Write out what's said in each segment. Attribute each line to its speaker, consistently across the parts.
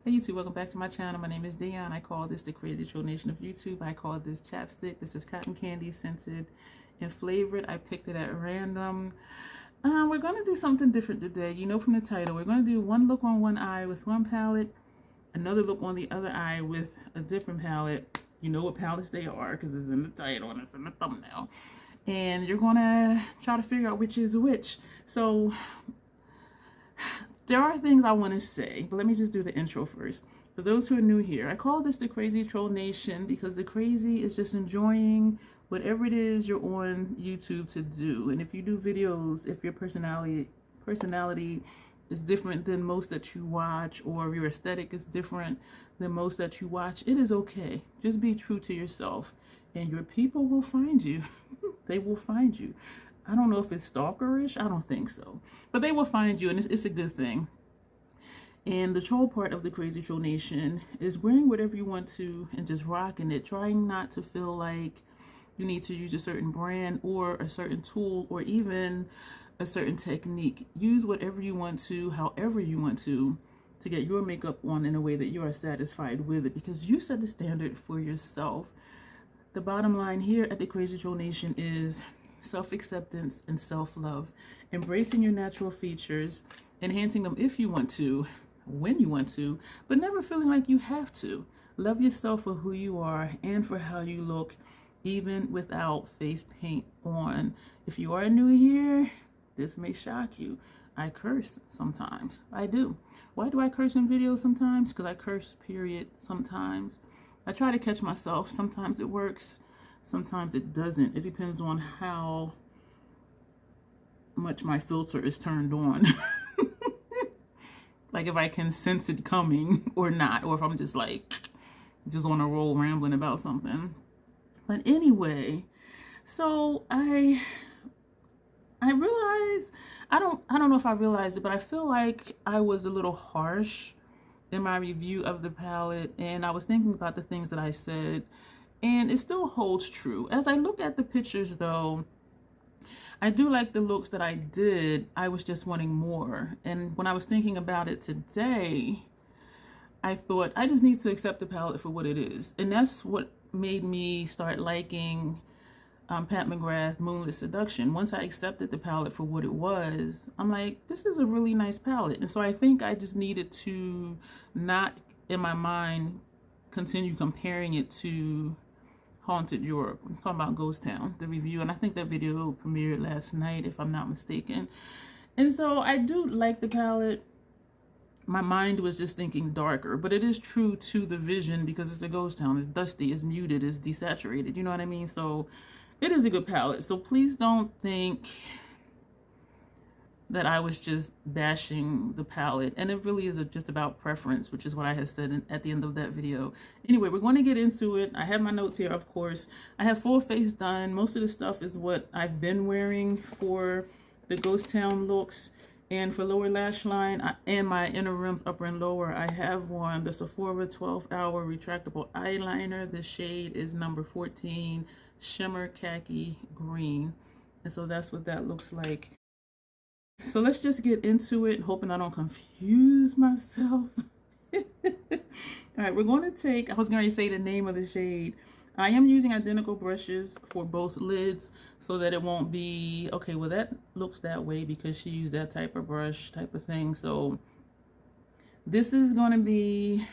Speaker 1: Hey YouTube, welcome back to my channel. My name is Dion. I call this the crazy troll nation of YouTube. I call this chapstick. This is cotton candy scented and flavored. I picked it at random. We're going to do something different today. You know from the title, we're going to do one look on one eye with one palette, another look on the other eye with a different palette. You know what palettes they are because it's in the title and it's in the thumbnail. And you're going to try to figure out which is which. So there are things I want to say, but let me just do the intro first. For those who are new here, I call this the Crazy Troll Nation because the crazy is just enjoying whatever it is you're on YouTube to do. And if you do videos, if your personality is different than most that you watch, or if your aesthetic is different than most that you watch, it is okay. Just be true to yourself and your people will find you. They will find you. I don't know if it's stalkerish. I don't think so. But they will find you, and it's a good thing. And the troll part of the Crazy Troll Nation is wearing whatever you want to and just rocking it. Trying not to feel like you need to use a certain brand or a certain tool or even a certain technique. Use whatever you want to, however you want to get your makeup on in a way that you are satisfied with it, because you set the standard for yourself. The bottom line here at the Crazy Troll Nation is self-acceptance and self-love, embracing your natural features, enhancing them if you want to, when you want to, but never feeling like you have to. Love yourself for who you are and for how you look, even without face paint on. If you are new here, this may shock you. I curse sometimes. I do. Why do I curse in videos sometimes? Because I curse, period, sometimes. I try to catch myself. Sometimes it works. Sometimes it doesn't. It depends on how much my filter is turned on. Like if I can sense it coming or not, or if I'm just like, just on a roll rambling about something. But anyway, so I realized, I don't know if I realized it, but I feel like I was a little harsh in my review of the palette, and I was thinking about the things that I said. And it still holds true. As I look at the pictures though, I do like the looks that I did. I was just wanting more. And when I was thinking about it today, I thought I just need to accept the palette for what it is. And that's what made me start liking Pat McGrath Moonlit Seduction. Once I accepted the palette for what it was, I'm like, this is a really nice palette. And so I think I just needed to not, in my mind, continue comparing it to Haunted Europe. I'm talking about Ghost Town, the review, and I think that video premiered last night if I'm not mistaken. And so I do like the palette. My mind was just thinking darker, but it is true to the vision because it's a ghost town. It's dusty, it's muted, it's desaturated, you know what I mean? So it is a good palette. So please don't think that I was just bashing the palette, and it really is just about preference, which is what I had said at the end of that video. Anyway, we're going to get into it. I have my notes here, of course. I have full face done. Most of the stuff is what I've been wearing for the ghost town looks. And for lower lash line and my inner rims, upper and lower, I have on the Sephora 12-hour retractable eyeliner. The shade is number 14, shimmer khaki green. And so that's what that looks like. So let's just get into it, hoping I don't confuse myself. All right, we're going to take, I was going to say the name of the shade. I am using identical brushes for both lids so that it won't be, okay, well that looks that way because she used that type of brush type of thing. So this is going to be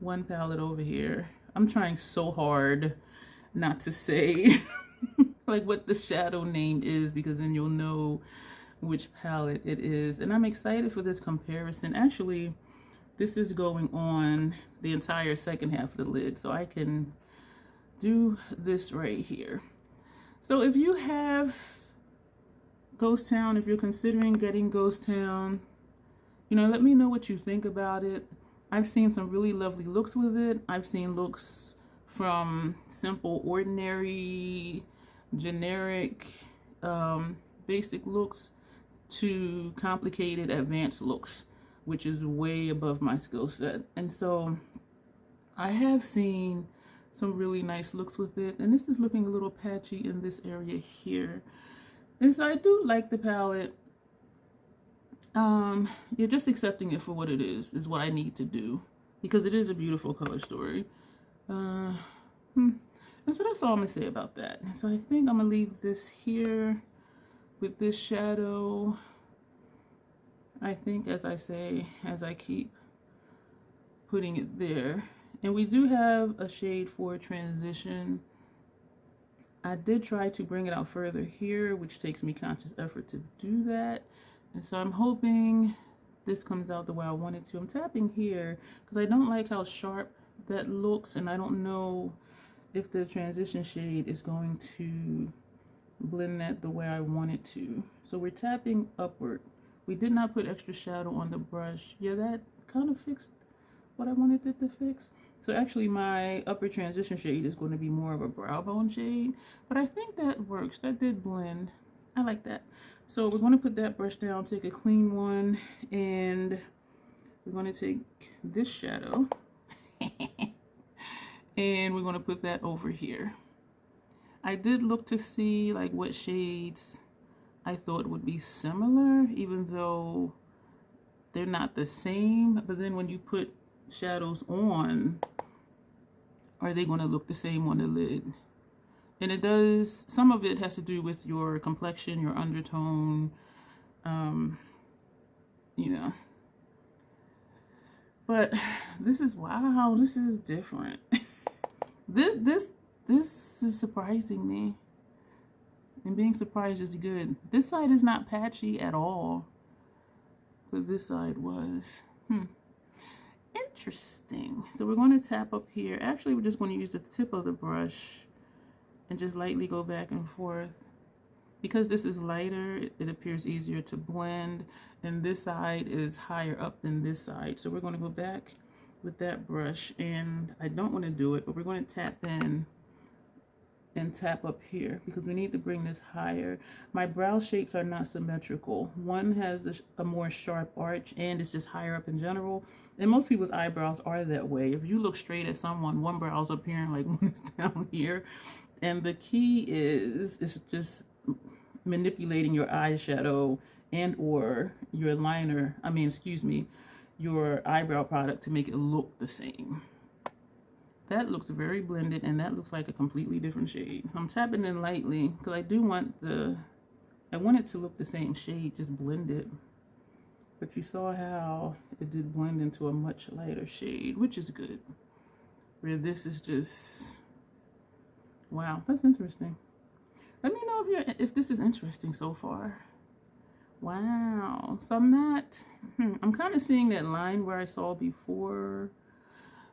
Speaker 1: one palette over here. I'm trying so hard not to say like what the shadow name is, because then you'll know which palette it is. And I'm excited for this comparison. Actually, this is going on the entire second half of the lid, so I can do this right here. So if you have Ghost Town, if you're considering getting Ghost Town, you know, let me know what you think about it. I've seen some really lovely looks with it. I've seen looks from simple, ordinary, generic, basic looks to complicated, advanced looks, which is way above my skill set. And so I have seen some really nice looks with it, and this is looking a little patchy in this area here. And so I do like the palette. You're just accepting it for what it is what I need to do, because it is a beautiful color story. And so that's all I'm gonna say about that. So I think I'm gonna leave this here with this shadow. I think, as I say, as I keep putting it there. And we do have a shade for transition. I did try to bring it out further here, which takes me conscious effort to do that. And so I'm hoping this comes out the way I want it to. I'm tapping here because I don't like how sharp that looks, and I don't know if the transition shade is going to blend that the way I want it to. So we're tapping upward. We did not put extra shadow on the brush. Yeah, that kind of fixed what I wanted it to fix. So actually my upper transition shade is going to be more of a brow bone shade, but I think that works. That did blend. I like that. So we're going to put that brush down, take a clean one, and we're going to take this shadow and we're going to put that over here. I did look to see like what shades I thought would be similar, even though they're not the same. But then when you put shadows on, are they going to look the same on the lid? And it does, some of it has to do with your complexion, your undertone, you know. But this is, wow, this is different. This is surprising me. And being surprised is good. This side is not patchy at all. But this side was. Interesting. So we're going to tap up here. Actually, we're just going to use the tip of the brush and just lightly go back and forth. Because this is lighter, it appears easier to blend. And this side is higher up than this side. So we're going to go back with that brush. And I don't want to do it, but we're going to tap in and tap up here because we need to bring this higher. My brow shapes are not symmetrical. One has a more sharp arch and it's just higher up in general. And most people's eyebrows are that way. If you look straight at someone, one brow's up here and like one is down here. And the key is just manipulating your eyeshadow and or your liner, your eyebrow product to make it look the same. That looks very blended and that looks like a completely different shade. I'm tapping in lightly because I do want I want it to look the same shade, just blended. But you saw how it did blend into a much lighter shade, which is good. Where this is just, wow, that's interesting. Let me know if this is interesting so far. Wow, so I'm kind of seeing that line where I saw before.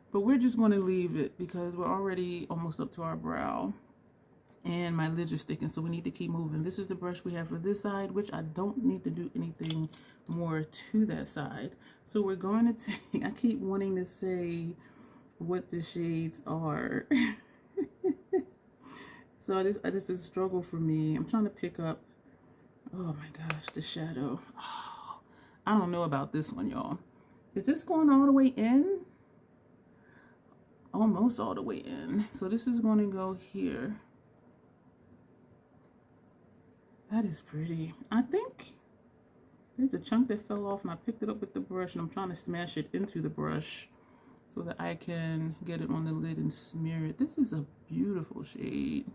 Speaker 1: But we're just going to leave it because we're already almost up to our brow. And my lids are sticking, so we need to keep moving. This is the brush we have for this side, which I don't need to do anything more to that side. So we're going to take, I keep wanting to say what the shades are. So this is a struggle for me. I'm trying to pick up, oh my gosh, the shadow. Oh, I don't know about this one, y'all. Is this going all the way in? Almost all the way in. So this is going to go here. That is pretty. I think there's a chunk that fell off and I picked it up with the brush and I'm trying to smash it into the brush so that I can get it on the lid and smear it. This is a beautiful shade.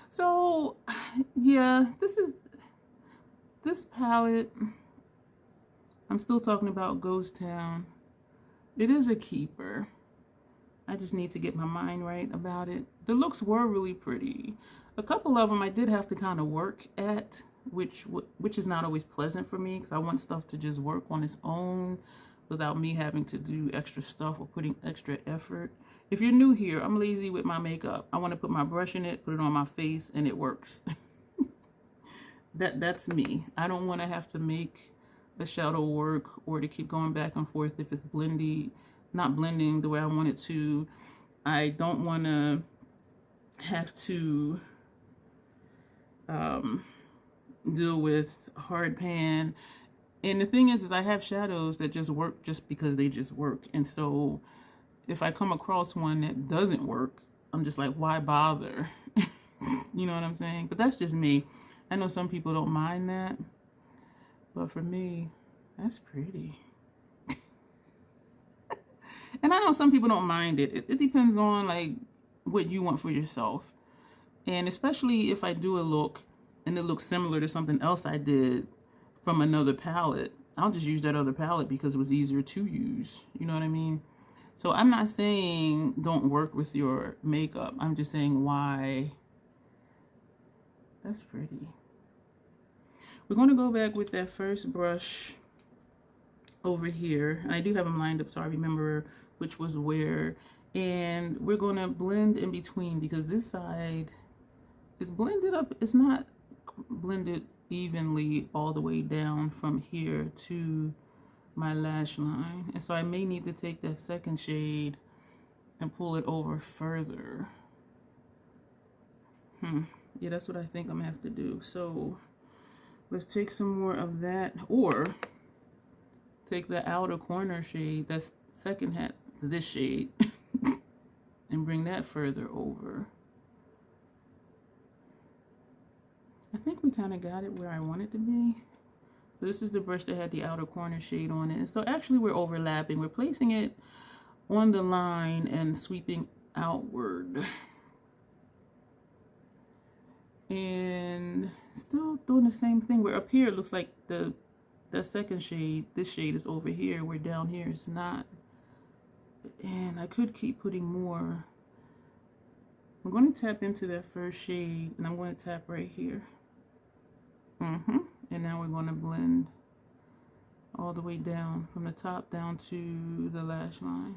Speaker 1: So yeah, this palette, I'm still talking about Ghost Town. It is a keeper. I just need to get my mind right about it. The looks were really pretty. A couple of them I did have to kind of work at, which is not always pleasant for me because I want stuff to just work on its own without me having to do extra stuff or putting extra effort. If you're new here, I'm lazy with my makeup. I want to put my brush in it, put it on my face, and it works. That's me. I don't want to have to make the shadow work or to keep going back and forth if it's not blending the way I want it to. I don't want to have to deal with hard pan. And the thing is I have shadows that just work just because they just work. And so if I come across one that doesn't work, I'm just like, why bother? You know what I'm saying? But that's just me. I know some people don't mind that, but for me, That's pretty. And I know some people don't mind it. It depends on like what you want for yourself. And especially if I do a look and it looks similar to something else I did from another palette, I'll just use that other palette because it was easier to use. You know what I mean? So I'm not saying don't work with your makeup. I'm just saying why. That's pretty. We're going to go back with that first brush over here. And I do have them lined up so I remember which was where. And we're going to blend in between because this side is blended up. It's not blended evenly all the way down from here to my lash line. And so I may need to take that second shade and pull it over further. Yeah, that's what I think I'm gonna have to do. So let's take some more of that, or take the outer corner shade, that's second hat, this shade, and bring that further over. I think we kind of got it where I want it to be. So this is the brush that had the outer corner shade on it. And so actually we're overlapping. We're placing it on the line and sweeping outward. And still doing the same thing. We're up here, it looks like the second shade, this shade is over here, where down here it's not. And I could keep putting more. I'm going to tap into that first shade, and I'm going to tap right here. And now we're going to blend all the way down, from the top down to the lash line.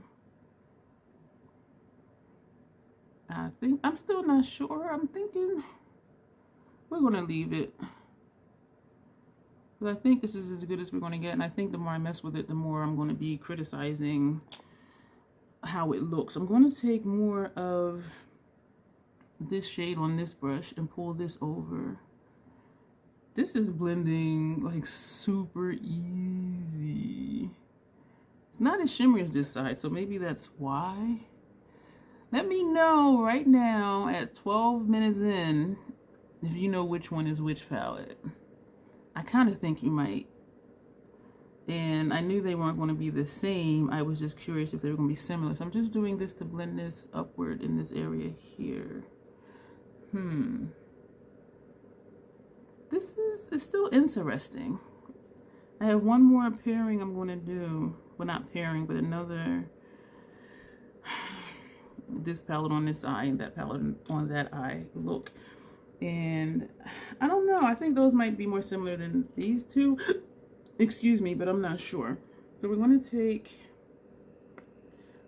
Speaker 1: I think, I'm still not sure. I'm thinking we're going to leave it. But I think this is as good as we're going to get. And I think the more I mess with it, the more I'm going to be criticizing how it looks. I'm going to take more of this shade on this brush and pull this over. This is blending like super easy. It's not as shimmery as this side, so maybe that's why. Let me know right now at 12 minutes in if you know which one is which palette. I kind of think you might. And I knew they weren't going to be the same. I was just curious if they were going to be similar. So I'm just doing this to blend this upward in this area here. This is still interesting. I have one more pairing I'm going to do. Well, not pairing, but another. This palette on this eye and that palette on that eye look. And I don't know. I think those might be more similar than these two. Excuse me, but I'm not sure. So we're going to take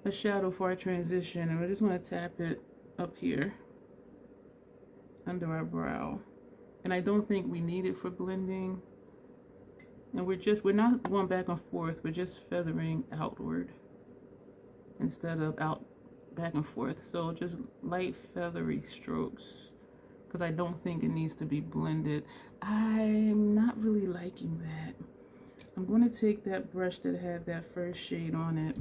Speaker 1: a shadow for our transition, and we're just going to tap it up here under our brow. And I don't think we need it for blending. And we're not going back and forth. We're just feathering outward instead of back and forth. So just light feathery strokes, because I don't think it needs to be blended. I'm not really liking that. I'm going to take that brush that had that first shade on it.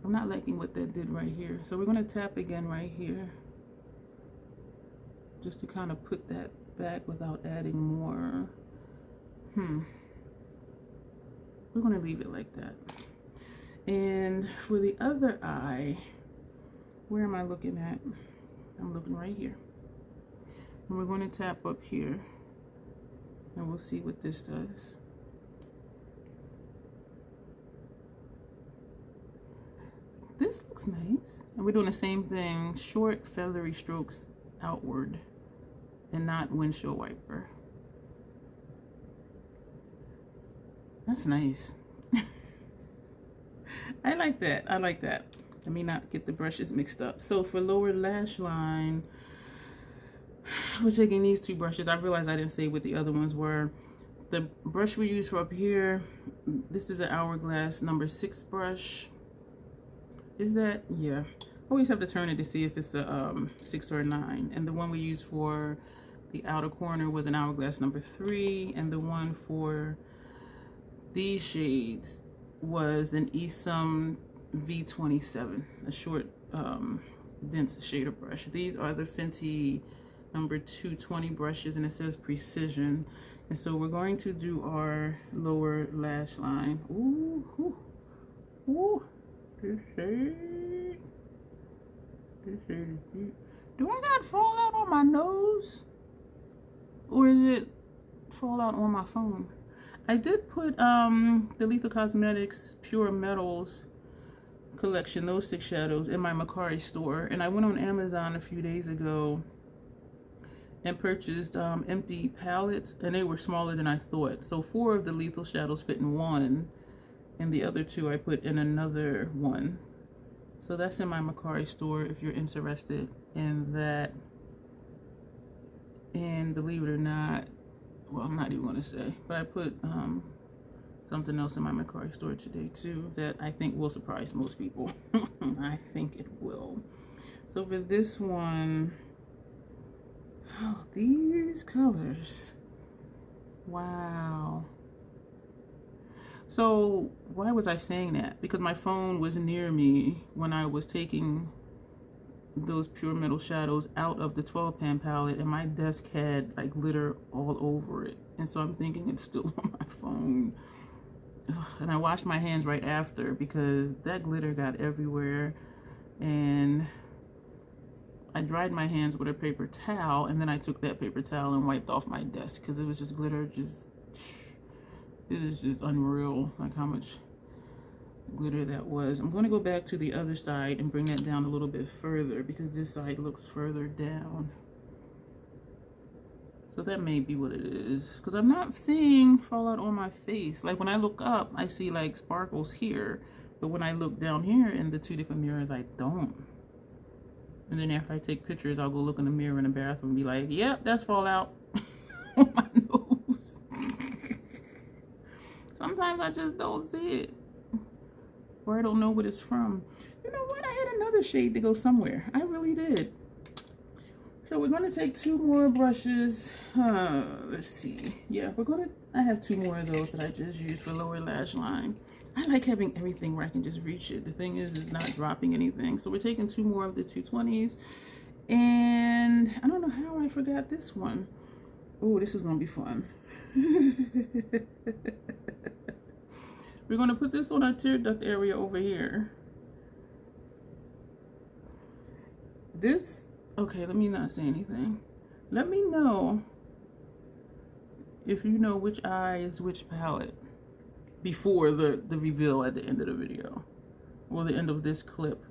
Speaker 1: I'm not liking what that did right here. So we're going to tap again right here, just to kind of put that back without adding more. We're going to leave it like that. And for the other eye, where am I looking at? I'm looking right here. And we're going to tap up here, and we'll see what this does. This looks nice. And we're doing the same thing, short feathery strokes outward and not windshield wiper. That's nice. I like that. I like that. Let me not get the brushes mixed up. So for lower lash line, we're taking these two brushes. I realized I didn't say what the other ones were. The brush we use for up here, this is an Hourglass number 6 brush. Is that? Yeah. Always have to turn it to see if it's a 6 or a 9. And the one we used for the outer corner was an Hourglass number 3. And the one for these shades was an Esum V27, a short dense shader brush. These are the Fenty number 220 brushes, and it says Precision. And so we're going to do our lower lash line. Ooh, ooh, ooh. This shade is deep. Do I got fallout on my nose? Or is it fallout on my phone? I did put the Lethal Cosmetics Pure Metals collection, those 6 shadows, in my Macari store. And I went on Amazon a few days ago and purchased empty palettes, and they were smaller than I thought. So 4 of the Lethal shadows fit in one, and the other 2 I put in another one. So that's in my Macari store if you're interested in that. And believe it or not, well, I'm not even going to say, but I put something else in my Macari store today too that I think will surprise most people. I think it will. So for this one, oh, these colors, wow. So why was I saying that? Because my phone was near me when I was taking those Pure Metal shadows out of the 12 pan palette, and my desk had like glitter all over it, and so I'm thinking it's still on my phone. Ugh, and I washed my hands right after because that glitter got everywhere, and I dried my hands with a paper towel, and then I took that paper towel and wiped off my desk because it was just glitter. It is just unreal, like how much glitter that was. I'm going to go back to the other side and bring that down a little bit further because this side looks further down. So that may be what it is, because I'm not seeing fallout on my face. Like when I look up, I see like sparkles here, but when I look down here in the 2 different mirrors, I don't. And then after I take pictures, I'll go look in the mirror in the bathroom and be like, yep, that's fallout on my nose. Sometimes I just don't see it, or I don't know what it's from. You know what? I had another shade to go somewhere. I really did. So we're going to take 2 more brushes. Let's see. Yeah, I have 2 more of those that I just used for lower lash line. I like having everything where I can just reach it. The thing is, it's not dropping anything. So we're taking 2 more of the 220s. And I don't know how I forgot this one. Oh, this is going to be fun. We're going to put this on our tear duct area over here. Okay, let me not say anything. Let me know if you know which eye is which palette before the reveal at the end of the video, or the end of this clip,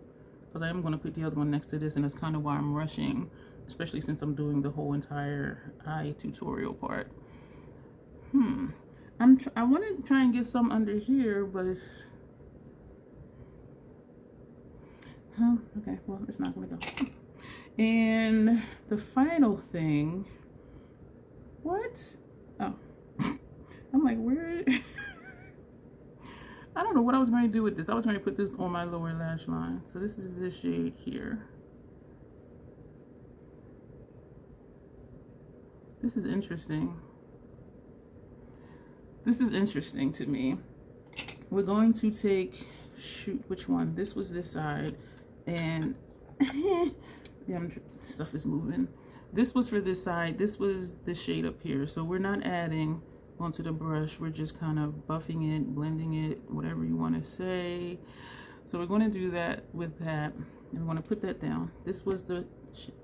Speaker 1: because I am going to put the other one next to this, and that's kind of why I'm rushing, especially since I'm doing the whole entire eye tutorial part. I want to try and get some under here, but okay, well, it's not going to go. And the final thing, what? Oh, I'm like, where? I don't know what I was going to do with this. I was going to put this on my lower lash line. So this is this shade here. This is interesting. This is interesting to me. We're going to take, shoot, which one? This was this side, and yeah, stuff is moving. This was for this side. This was the shade up here. So we're not adding onto the brush. We're just kind of buffing it, blending it, whatever you want to say. So we're going to do that with that, and we're going to put that down. This was the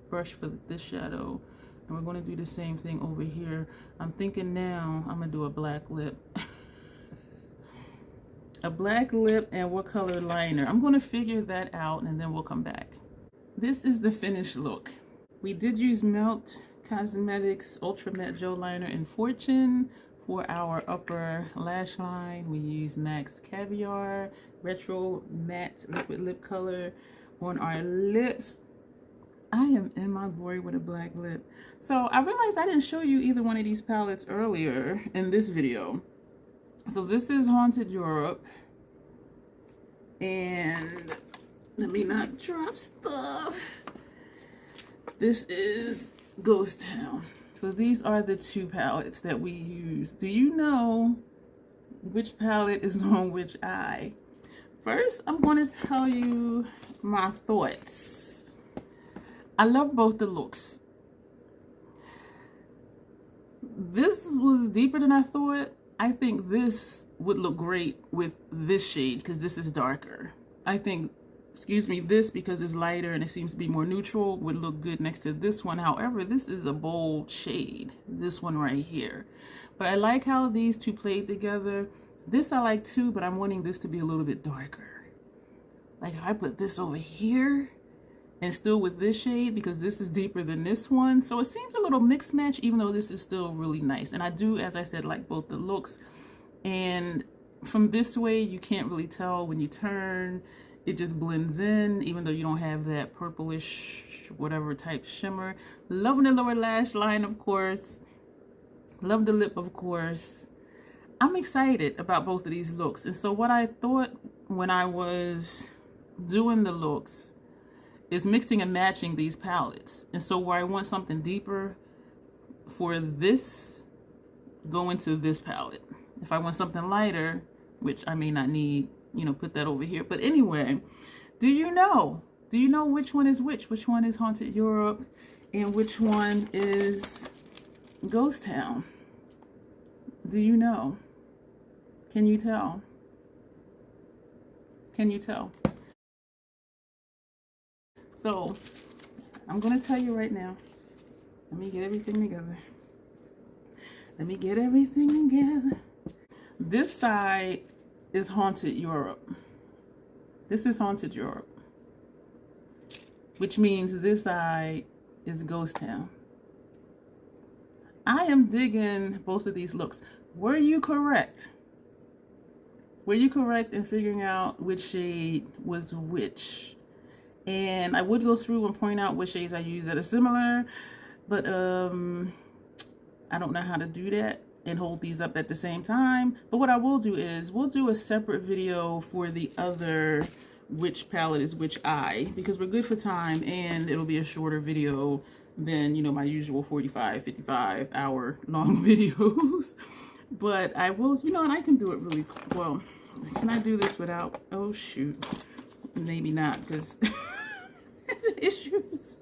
Speaker 1: brush for this shadow, and we're going to do the same thing over here. I'm thinking now I'm going to do a black lip. A black lip, and what color liner? I'm going to figure that out, and then we'll come back. This is the finished look. We did use Melt Cosmetics Ultra Matte Gel Liner in Fortune for our upper lash line. We use MAC's Caviar Retro Matte Liquid Lip Color on our lips. I am in my glory with a black lip. So I realized I didn't show you either one of these palettes earlier in this video. So this is Haunted Europe, and let me not drop stuff. This is Ghost Town. So these are the 2 palettes that we use. Do you know which palette is on which eye? First, I'm going to tell you my thoughts. I love both the looks. this was deeper than I thought. I think this would look great with this shade because this is darker. I think, excuse me, this, because it's lighter and it seems to be more neutral, would look good next to this one. However, this is a bold shade, this one right here. But I like how these two played together. This I like too, but I'm wanting this to be a little bit darker. Like if I put this over here and still with this shade, because this is deeper than this one. So it seems a little mixed match, even though this is still really nice. And I do, as I said, like both the looks. And from this way, you can't really tell when you turn. It just blends in, even though you don't have that purplish, whatever type shimmer. Loving the lower lash line, of course. Love the lip, of course. I'm excited about both of these looks. And so what I thought when I was doing the looks is mixing and matching these palettes. And so where I want something deeper for this, go into this palette. If I want something lighter, which I may not need, you know, put that over here. But anyway, do you know which one is which? Which one is Haunted Europe and which one is Ghost Town? Do you know? Can you tell? Can you tell? So I'm gonna tell you right now. Let me get everything together. Let me get everything together. This side is Haunted Europe. This is Haunted Europe, which means this side is Ghost Town. I am digging both of these looks. Were you correct? Were you correct in figuring out which shade was which? And I would go through and point out which shades I use that are similar, but I don't know how to do that and hold these up at the same time. But what I will do is we'll do a separate video for the other which palette is which eye, because we're good for time and it'll be a shorter video than, you know, my usual 45, 55 hour long videos. But I will, you know, and I can do it really well. Can I do this without, oh shoot, maybe not, because issues.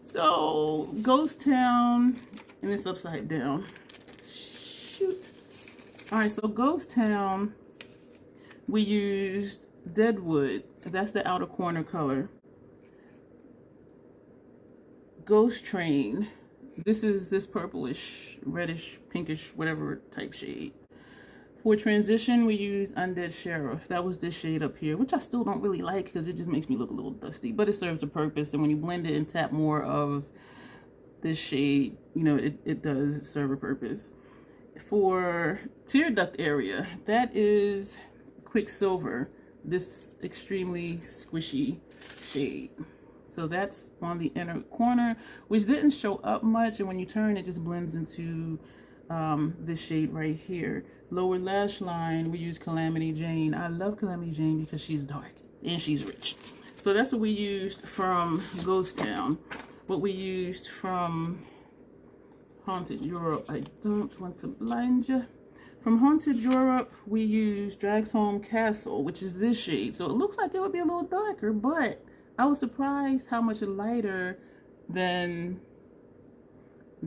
Speaker 1: So Ghost Town, and it's upside down. Shoot. All right, so Ghost Town, we used Deadwood. That's the outer corner color. Ghost Train. This is this purplish, reddish, pinkish, whatever type shade. For transition, we used Undead Sheriff. That was this shade up here, which I still don't really like because it just makes me look a little dusty, but it serves a purpose. And when you blend it and tap more of this shade, you know, it does serve a purpose. For tear duct area, that is Quicksilver, this extremely squishy shade. So that's on the inner corner, which didn't show up much, and when you turn, it just blends into this shade right here. Lower lash line, we use Calamity Jane. I love Calamity Jane because she's dark and she's rich. So that's what we used from Ghost Town. What we used from Haunted Europe, I don't want to blind you. From Haunted Europe, we used Drags Home Castle, which is this shade. So it looks like it would be a little darker, but I was surprised how much lighter than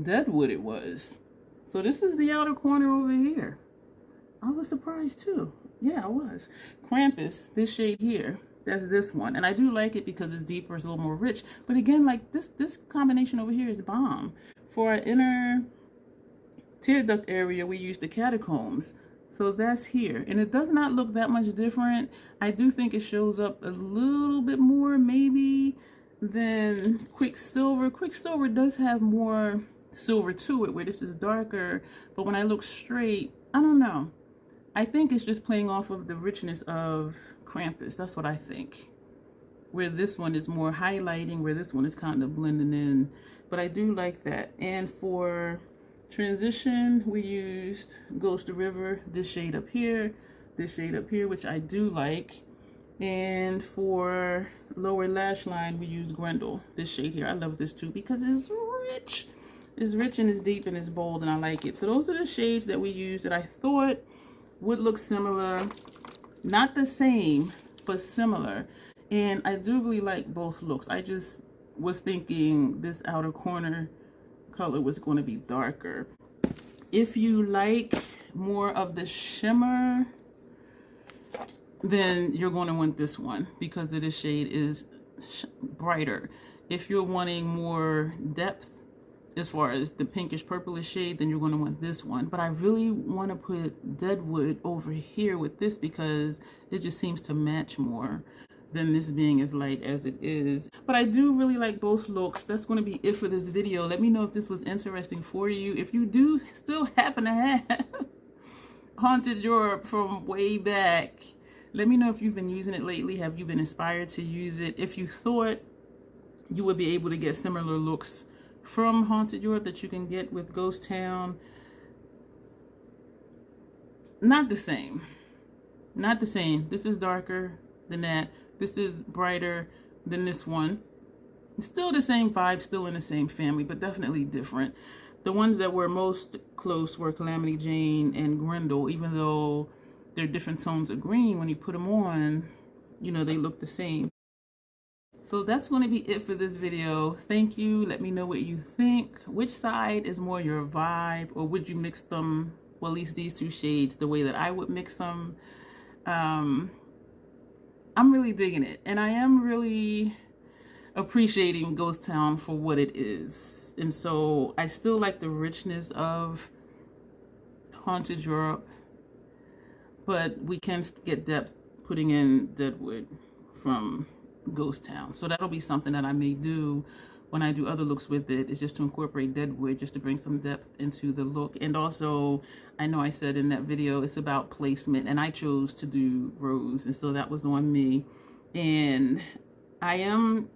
Speaker 1: Deadwood it was. So this is the outer corner over here. I was surprised too. Yeah, I was. Krampus, this shade here, that's this one. And I do like it because it's deeper, it's a little more rich. But again, like this combination over here is bomb. For our inner tear duct area, we use the Catacombs. So that's here. And it does not look that much different. I do think it shows up a little bit more maybe than Quicksilver. Quicksilver does have more silver to it, where this is darker. But when I look straight, I don't know. I think it's just playing off of the richness of Krampus. That's what I think. Where this one is more highlighting, where this one is kind of blending in. But I do like that. And for transition, we used Ghost River, this shade up here, this shade up here, which I do like. And for lower lash line, we used Grendel, this shade here. I love this too because it's rich. It's rich and it's deep and it's bold and I like it. So those are the shades that we used that I thought would look similar. Not the same, but similar. And I do really like both looks. I just was thinking this outer corner color was going to be darker. If you like more of the shimmer, then you're going to want this one because the shade is brighter. If you're wanting more depth as far as the pinkish purplish shade, then you're going to want this one. But I really want to put Deadwood over here with this because it just seems to match more than this being as light as it is. But I do really like both looks. That's going to be it for this video. Let me know if this was interesting for you. If you do still happen to have Haunted Europe from way back, let me know if you've been using it lately. Have you been inspired to use it? If you thought you would be able to get similar looks from Haunted Europe that you can get with Ghost Town, not the same. Not the same. This is darker than that. This is brighter than this one. Still the same vibe, still in the same family, but definitely different. The ones that were most close were Calamity Jane and Grendel, even though they're different tones of green. When you put them on, you know, they look the same. So that's going to be it for this video. Thank you. Let me know what you think. Which side is more your vibe, or would you mix them, well, at least these two shades, the way that I would mix them? I'm really digging it, and I am really appreciating Ghost Town for what it is. And so I still like the richness of Haunted Europe, but we can get depth putting in Deadwood from Ghost Town. So that'll be something that I may do when I do other looks with it, is just to incorporate Deadwood, just to bring some depth into the look. And also, I know I said in that video it's about placement, and I chose to do rose, and so that was on me. And I am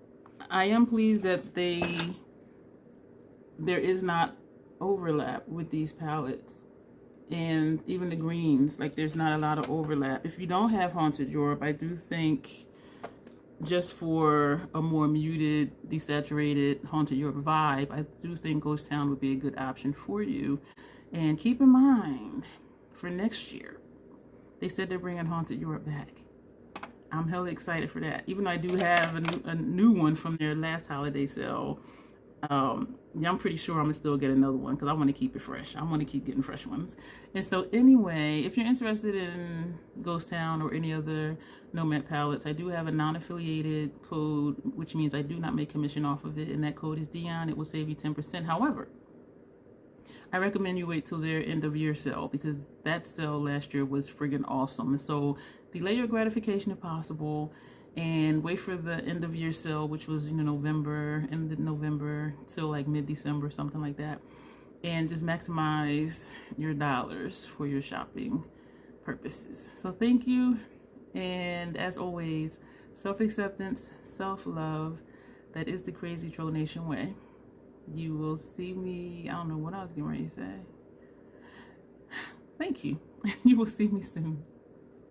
Speaker 1: pleased that there is not overlap with these palettes. And even the greens, like there's not a lot of overlap. If you don't have Haunted Europe, I do think just for a more muted, desaturated Haunted Europe vibe, I do think Ghost Town would be a good option for you. And keep in mind, for next year, they said they're bringing Haunted Europe back. I'm hella excited for that. Even though I do have a new one from their last holiday sale. Yeah, I'm pretty sure I'm gonna still get another one because I want to keep it fresh. I want to keep getting fresh ones. And so anyway, if you're interested in Ghost Town or any other Nomad palettes, I do have a non-affiliated code, which means I do not make commission off of it, and that code is Dion. It will save you 10%. However, I recommend you wait till their end of year sale, because that sale last year was friggin' awesome. And so delay your gratification if possible, and wait for the end of year sale, which was, you know, November, end of November till like mid-December, something like that. And just maximize your dollars for your shopping purposes. So thank you. And as always, self-acceptance, self-love, that is the Crazy Troll Nation way. You will see me, I don't know what I was getting ready to say. Thank you. You will see me soon.